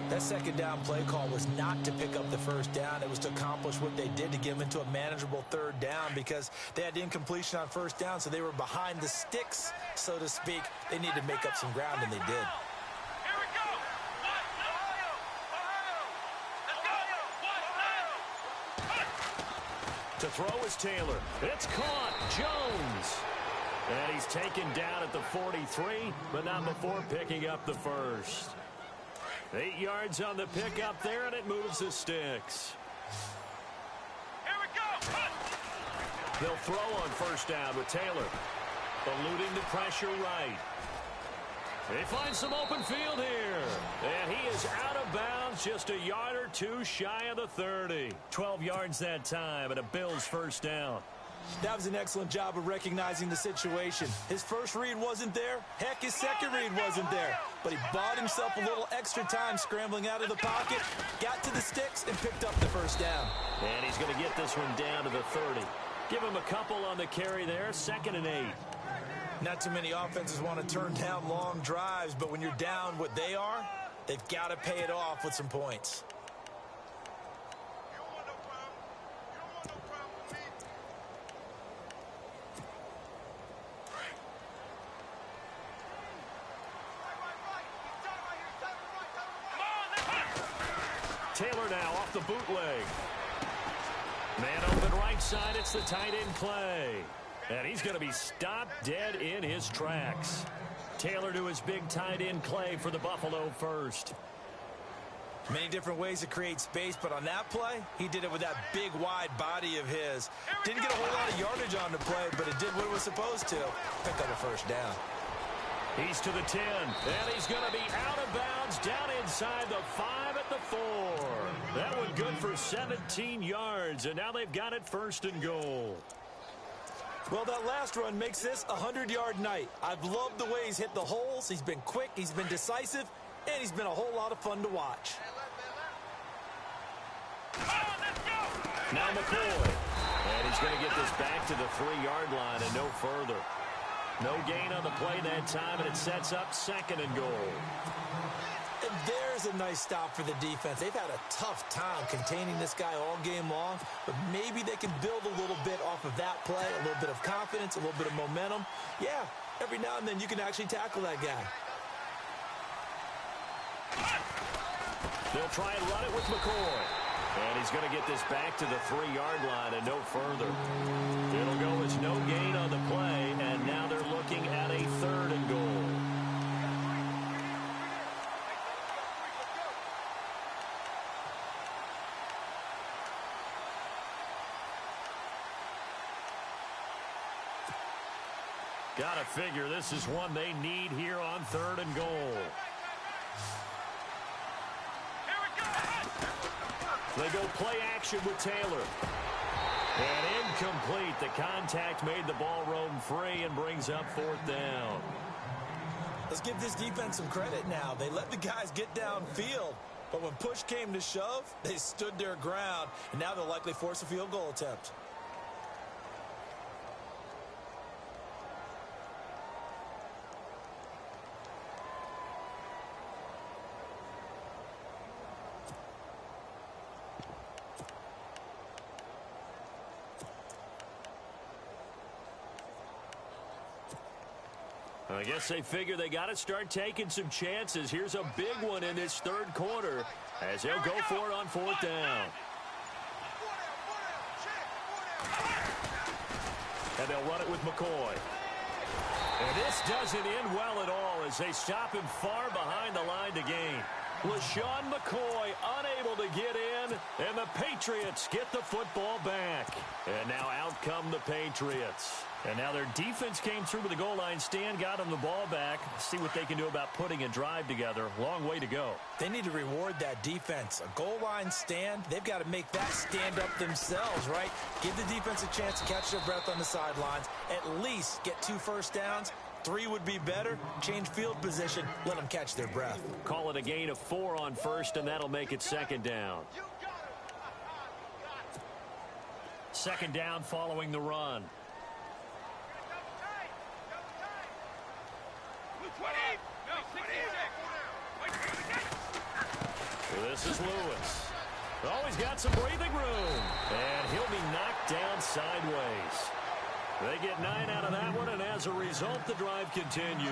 That 2nd down play call was not to pick up the 1st down. It was to accomplish what they did to get them into a manageable 3rd down because they had incompletion on 1st down, so they were behind the sticks, so to speak. They needed to make up some ground, and they did. To throw is Taylor. It's caught. Jones. And he's taken down at the 43, but not before picking up the 1st. 8 yards on the pickup there, and it moves the sticks. Here we go. They'll throw on 1st down with Taylor. Eluding the pressure right. They find some open field here. And he is out of bounds just a yard or 2 shy of the 30. 12 yards that time and a Bills 1st down. That was an excellent job of recognizing the situation. His first read wasn't there. Heck, his second read wasn't there. But he bought himself a little extra time scrambling out of the pocket, got to the sticks, and picked up the 1st down. And he's going to get this one down to the 30. Give him a couple on the carry there. 2nd and 8. Not too many offenses want to turn down long drives, but when you're down what they are, they've got to pay it off with some points. Taylor now off the bootleg. Man open right side. It's the tight end play. And he's going to be stopped dead in his tracks. Taylor to his big tight end Clay for the Buffalo 1st. Many different ways to create space, but on that play, he did it with that big, wide body of his. Didn't get a whole lot of yardage on the play, but it did what it was supposed to. Pick up a 1st down. He's to the 10, and he's going to be out of bounds down inside the 5 at the 4. That one good for 17 yards, and now they've got it 1st and goal. Well, that last run makes this a 100-yard night. I've loved the way he's hit the holes. He's been quick, he's been decisive, and he's been a whole lot of fun to watch. Now McCoy. And he's going to get this back to the 3-yard line and no further. No gain on the play that time, and it sets up 2nd and goal. And there's a nice stop for the defense. They've had a tough time containing this guy all game long, but maybe they can build a little bit off of that play, a little bit of confidence, a little bit of momentum. Yeah, every now and then you can actually tackle that guy. They'll try and run it with McCoy. And he's going to get this back to the 3-yard line and no further. It'll go as no gain on the play, and now they're looking at a 3rd and goal. Gotta figure this is one they need here on 3rd and goal. They go play action with Taylor. And incomplete. The contact made the ball roam free and brings up 4th down. Let's give this defense some credit now. They let the guys get downfield, but when push came to shove, they stood their ground, and now they'll likely force a field goal attempt. I guess they figure they got to start taking some chances. Here's a big one in this 3rd quarter as they'll go for it on 4th down. And they'll run it with McCoy. And this doesn't end well at all as they stop him far behind the line to gain. LaShawn McCoy unable to get in, and the Patriots get the football back. And now out come the Patriots. And now their defense came through with the goal line stand, got them the ball back. See what they can do about putting a drive together. Long way to go. They need to reward that defense. A goal line stand, they've got to make that stand up themselves, right? Give the defense a chance to catch their breath on the sidelines. At least get 2 first downs. 3 would be better. Change field position. Let them catch their breath. Call it a gain of 4 on 1st, and that'll make it 2nd down. 2nd down following the run. This is Lewis. Oh, he's got some breathing room. And he'll be knocked down sideways. They get 9 out of that one, and as a result, the drive continues.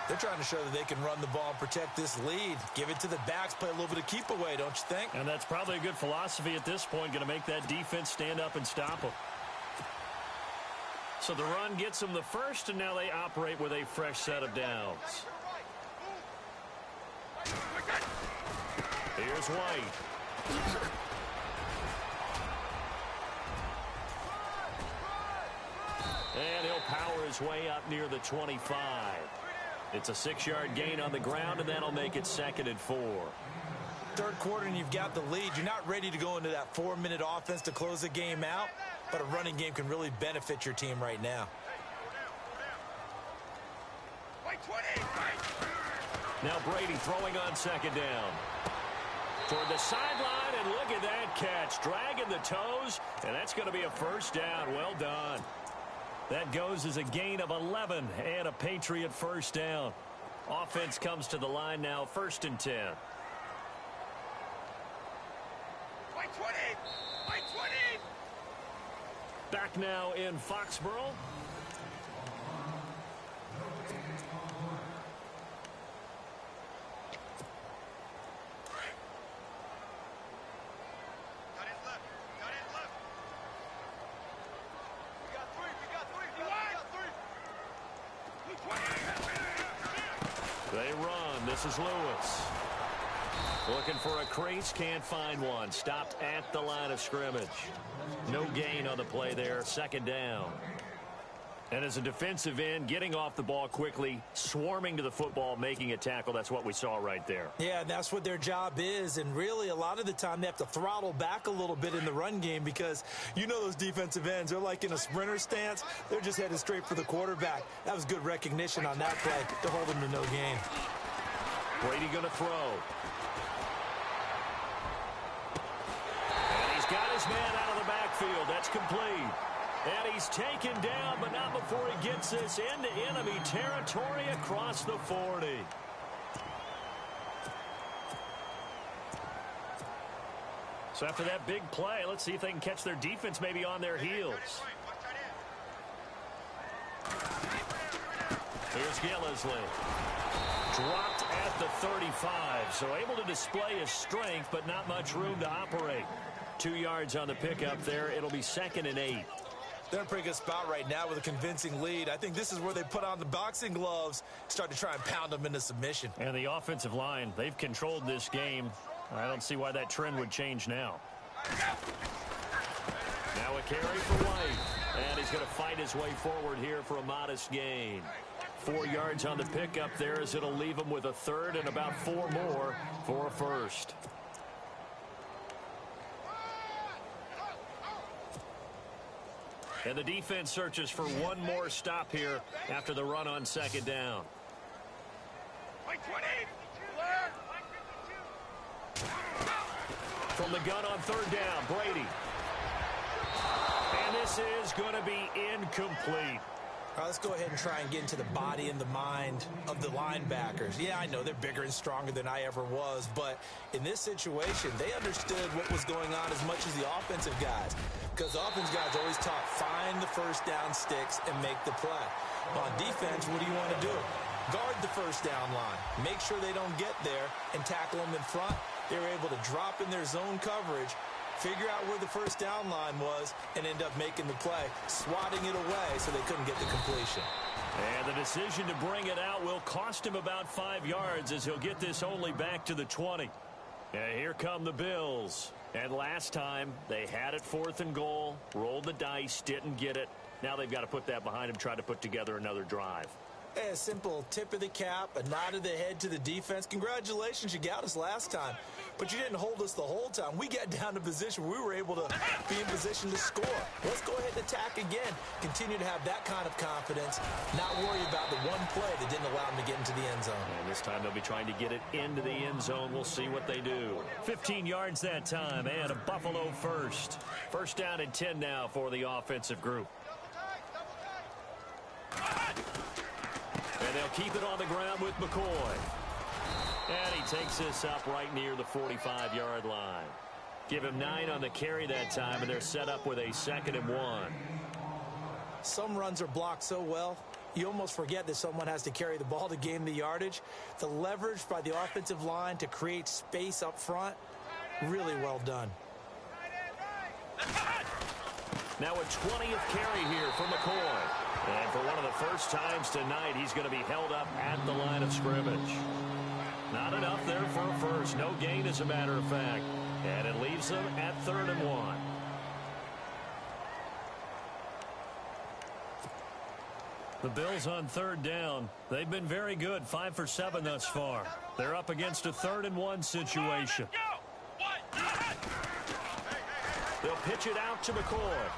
They're trying to show that they can run the ball and protect this lead. Give it to the backs, play a little bit of keep away, don't you think? And that's probably a good philosophy at this point, going to make that defense stand up and stop them. So the run gets them the first, and now they operate with a fresh set of downs. Here's White. And he'll power his way up near the 25. It's a 6-yard gain on the ground, and that'll make it 2nd and 4. 3rd quarter, and you've got the lead. You're not ready to go into that 4-minute offense to close the game out, but a running game can really benefit your team right now. Now Brady throwing on 2nd down. Toward the sideline, and look at that catch. Dragging the toes, and that's going to be a 1st down. Well done. That goes as a gain of 11 and a Patriot 1st down. Offense comes to the line now, 1st and 10. Back now in Foxborough. They run. This is Lewis. Looking for a crease, can't find one. Stopped at the line of scrimmage. No gain on the play there. 2nd down. And as a defensive end, getting off the ball quickly, swarming to the football, making a tackle. That's what we saw right there. Yeah, that's what their job is. And really, a lot of the time, they have to throttle back a little bit in the run game because you know those defensive ends, they're like in a sprinter stance. They're just headed straight for the quarterback. That was good recognition on that play to hold them to no gain. Brady going to throw. got his man out of the backfield. That's complete. And he's taken down, but not before he gets this into enemy territory across the 40. So after that big play, let's see if they can catch their defense maybe on their heels. Here's Gillisley. Dropped at the 35, so able to display his strength, but not much room to operate. 2 yards on the pickup there. It'll be 2nd and 8. They're in a pretty good spot right now with a convincing lead. I think this is where they put on the boxing gloves, start to try and pound them into submission. And the offensive line, they've controlled this game. I don't see why that trend would change now. Now a carry for White. And he's going to fight his way forward here for a modest gain. 4 yards on the pickup there as it'll leave him with a 3rd and about 4 more for a 1st. And the defense searches for one more stop here after the run on 2nd down. From the gun on 3rd down, Brady. And this is going to be incomplete. All right, let's go ahead and try and get into the body and the mind of the linebackers. Yeah, I know they're bigger and stronger than I ever was, but in this situation, they understood what was going on as much as the offensive guys, because the offensive guys always taught find the 1st down sticks and make the play. On defense, what do you want to do? Guard the 1st down line. Make sure they don't get there and tackle them in front. They were able to drop in their zone coverage, figure out where the 1st down line was, and end up making the play, swatting it away so they couldn't get the completion. And the decision to bring it out will cost him about 5 yards as he'll get this only back to the 20. And here come the Bills. And last time, they had it 4th and goal, rolled the dice, didn't get it. Now they've got to put that behind them, try to put together another drive. A simple tip of the cap, a nod of the head to the defense. Congratulations, you got us last time, but you didn't hold us the whole time. We got down to position where we were able to be in position to score. Let's go ahead and attack again. Continue to have that kind of confidence, not worry about the one play that didn't allow them to get into the end zone. And this time they'll be trying to get it into the end zone. We'll see what they do. 15 yards that time and a Buffalo 1st. 1st down and 10 now for the offensive group. And they'll keep it on the ground with McCoy. And he takes this up right near the 45-yard line. Give him 9 on the carry that time, and they're set up with a 2nd and 1. Some runs are blocked so well, you almost forget that someone has to carry the ball to gain the yardage. The leverage by the offensive line to create space up front, really well done. Now a 20th carry here for McCoy. And for one of the first times tonight, he's going to be held up at the line of scrimmage. Not enough there for a 1st. No gain, as a matter of fact. And it leaves them at 3rd and 1. The Bills on 3rd down. They've been very good, 5 for 7 thus far. They're up against a 3rd and 1 situation. They'll pitch it out to McCoy.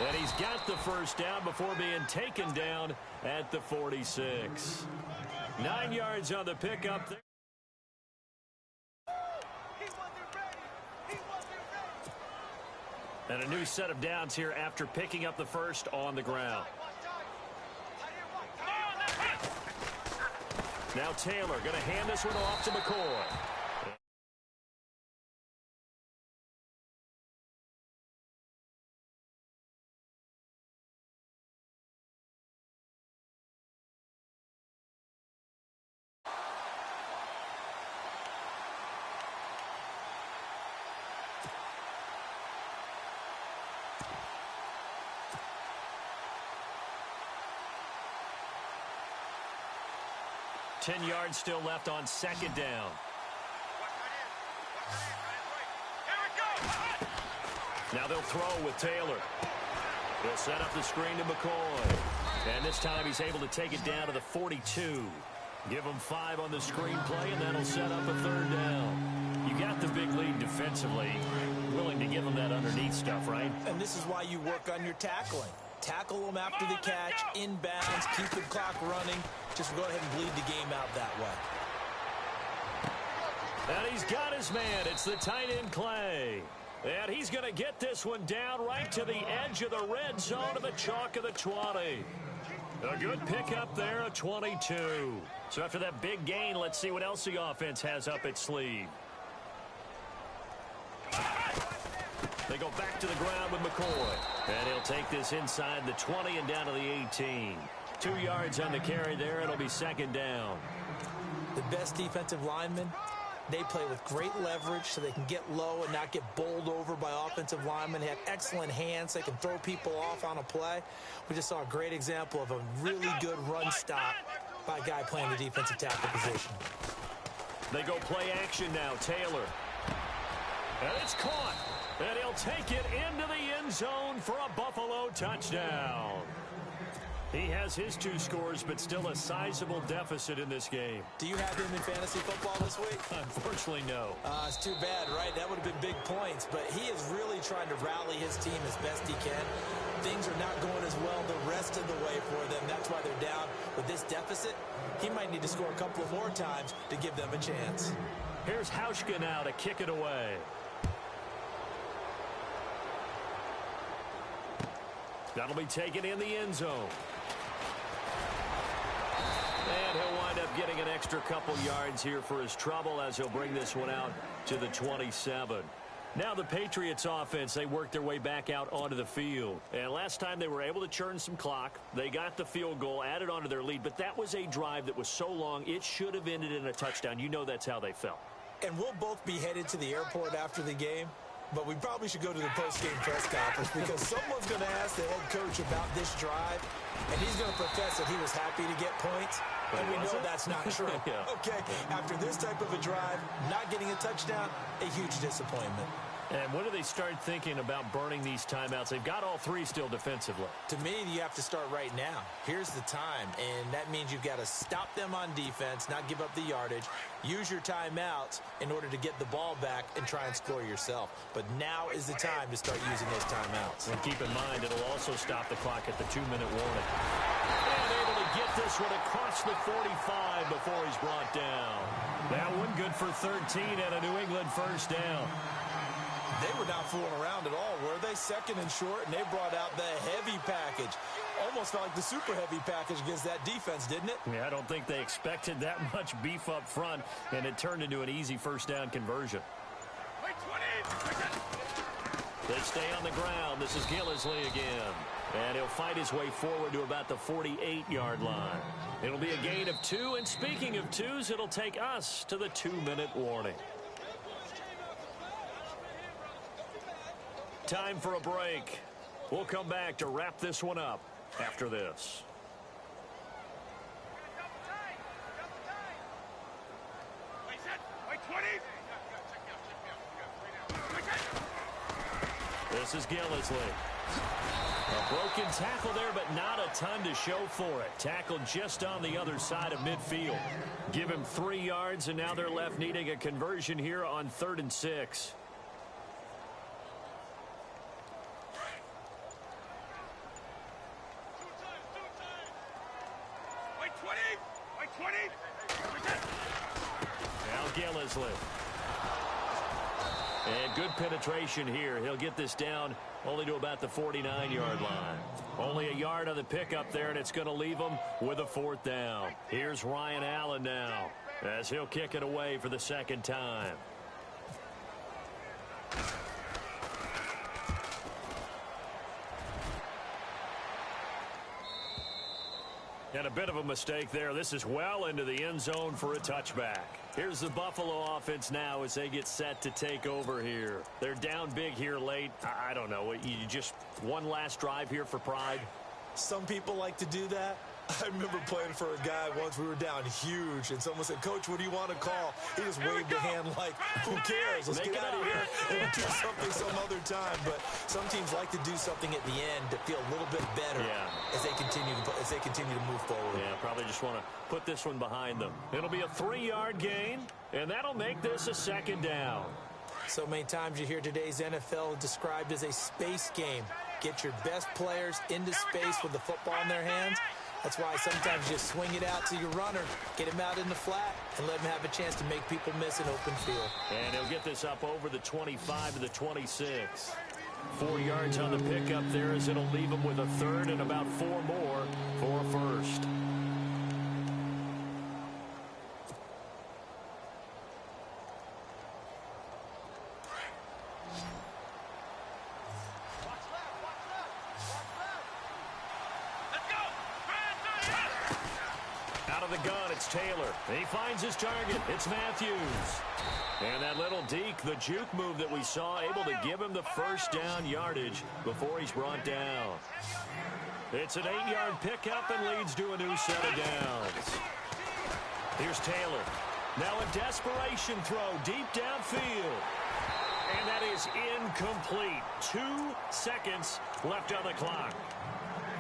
And he's got the 1st down before being taken down at the 46. 9 yards on the pickup there. And a new set of downs here after picking up the 1st on the ground. Now Taylor going to hand this one off to McCoy. Ten yards still left on 2nd down. Now they'll throw with Taylor. He'll set up the screen to McCoy. And this time he's able to take it down to the 42. Give him 5 on the screenplay, and that'll set up a 3rd down. You got the big lead defensively. Willing to give him that underneath stuff, right? And this is why you work on your tackling. Tackle them after the catch, inbounds, keep the clock running. Just go ahead and bleed the game out that way. And he's got his man. It's the tight end, Clay. And he's going to get this one down right to the edge of the red zone of the chalk of the 20. A good pickup there, a 22. So after that big gain, let's see what else the offense has up its sleeve. They go back to the ground with McCoy. And he'll take this inside the 20 and down to the 18. 2 yards on the carry there. It'll be second down. The best defensive linemen, they play with great leverage so they can get low and not get bowled over by offensive linemen. They have excellent hands. They can throw people off on a play. We just saw a great example of a really good run stop by a guy playing the defensive tackle position. They go play action now. Taylor. And it's caught. And he'll take it into the end zone for a Buffalo touchdown. He has his 2 scores, but still a sizable deficit in this game. Do you have him in fantasy football this week? Unfortunately, no. It's too bad, right? That would have been big points. But he is really trying to rally his team as best he can. Things are not going as well the rest of the way for them. That's why they're down with this deficit. He might need to score a couple of more times to give them a chance. Here's Hauschka now to kick it away. That'll be taken in the end zone. And he'll wind up getting an extra couple yards here for his trouble as he'll bring this one out to the 27. Now the Patriots offense, they worked their way back out onto the field. And last time they were able to churn some clock. They got the field goal, added onto their lead. But that was a drive that was so long, it should have ended in a touchdown. You know that's how they felt. And we'll both be headed to the airport after the game. But we probably should go to the post-game press conference because someone's going to ask the head coach about this drive, and he's going to profess that he was happy to get points, and we know that's not true. Yeah. Okay, after this type of a drive, not getting a touchdown, a huge disappointment. And when do they start thinking about burning these timeouts? They've got all 3 still defensively. To me, you have to start right now. Here's the time, and that means you've got to stop them on defense, not give up the yardage, use your timeouts in order to get the ball back and try and score yourself. But now is the time to start using those timeouts. And keep in mind, it'll also stop the clock at the 2-minute warning. And able to get this one across the 45 before he's brought down. That one good for 13 and a New England first down. They were not fooling around at all, were they? Second and short, and they brought out the heavy package. Almost felt like the super heavy package against that defense, didn't it? Yeah, I don't think they expected that much beef up front, and it turned into an easy first down conversion. They stay on the ground. This is Gillisley again. And he'll fight his way forward to about the 48-yard line. It'll be a gain of 2, and speaking of 2s, it'll take us to the 2-minute warning. Time for a break. We'll come back to wrap this one up after this. This is Gillisley. A broken tackle there, but not a ton to show for it. Tackled just on the other side of midfield. Give him 3 yards, and now they're left needing a conversion here on 3rd and 6. Now Gillisley. And good penetration here. He'll get this down only to about the 49-yard line. Only a yard on the pickup there, and it's going to leave him with a 4th down. Here's Ryan Allen now as he'll kick it away for the 2nd time. And a bit of a mistake there. This is well into the end zone for a touchback. Here's the Buffalo offense now as they get set to take over here. They're down big here late. I don't know. You just one last drive here for pride? Some people like to do that. I remember playing for a guy once. We were down huge, and someone said, "Coach, what do you want to call?" He just waved a hand like, "Who cares? Let's get out of here and do something some other time." But some teams like to do something at the end to feel a little bit better as they continue to move forward. Yeah, probably just want to put this one behind them. It'll be a 3-yard gain, and that'll make this a 2nd down. So many times you hear today's NFL described as a space game. Get your best players into space with the football in their hands, That's why sometimes you just swing it out to your runner, get him out in the flat, and let him have a chance to make people miss an open field. And he'll get this up over the 25 to the 26. 4 yards on the pickup there as it'll leave him with a third and about 4 more for a first. Out of the gun, it's Taylor. He finds his target. It's Matthews. And that little deke, the juke move that we saw, able to give him the first down yardage before he's brought down. It's an 8-yard pickup and leads to a new set of downs. Here's Taylor. Now a desperation throw deep downfield. And that is incomplete. 2 seconds left on the clock.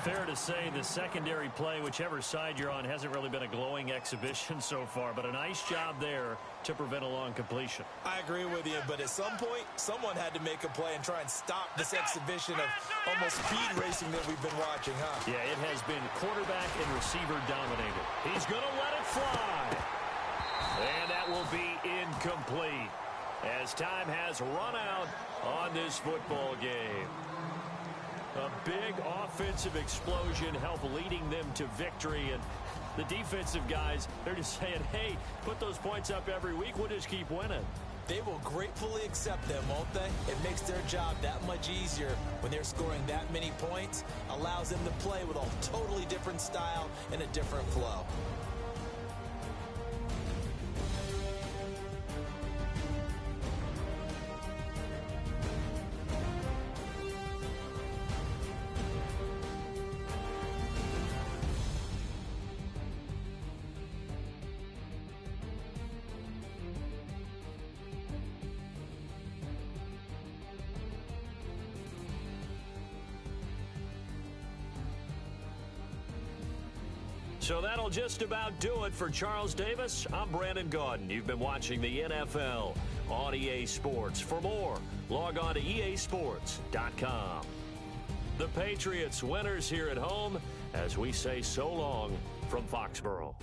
Fair to say the secondary play, whichever side you're on, hasn't really been a glowing exhibition so far, but a nice job there to prevent a long completion. I agree with you, but at some point, someone had to make a play and try and stop this exhibition of almost speed racing that we've been watching, huh? Yeah, it has been quarterback and receiver dominated. He's going to let it fly. And that will be incomplete as time has run out on this football game. A big offensive explosion helped leading them to victory, and the defensive guys, they're just saying, hey, put those points up every week, we'll just keep winning. They will gratefully accept them, won't they? It makes their job that much easier when they're scoring that many points, allows them to play with a totally different style and a different flow. So that'll just about do it for Charles Davis. I'm Brandon Gaudin. You've been watching the NFL on EA Sports. For more, log on to easports.com. The Patriots winners here at home as we say so long from Foxborough.